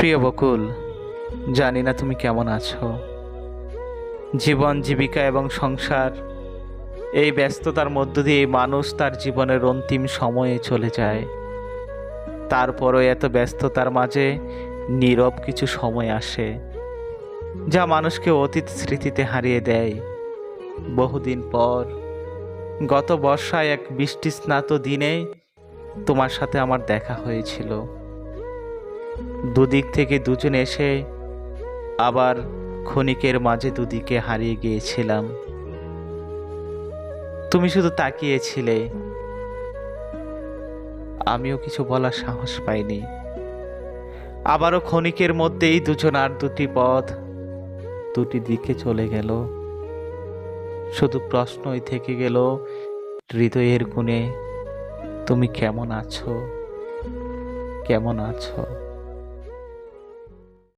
প্রিয় বকুল, জানি না তুমি কেমন আছো। জীবন, জীবিকা এবং সংসার, এই ব্যস্ততার মধ্য দিয়ে মানুষ তার জীবনের অন্তিম সময়ে চলে যায়। তারপরও এত ব্যস্ততার মাঝে নীরব কিছু সময় আসে, যা মানুষকে অতীত স্মৃতিতে হারিয়ে দেয়। বহুদিন পর গত বর্ষায় এক বৃষ্টিস্নাত দিনে তোমার সাথে আমার দেখা হয়েছিল। দুদিক থেকে দুজন এসে আবার ক্ষণিকের মাঝে দুদিকে হারিয়ে গিয়েছিলাম। তুমি শুধু তাকিয়েছিলে, আমিও কিছু বলার সাহস পাইনি। আবারও ক্ষণিকের মধ্যেই দুজন আর দুটি পথ, দুটি দিকে চলে গেল। শুধু প্রশ্নই থেকে গেল হৃদয়ের কোণে, তুমি কেমন আছো, কেমন আছো?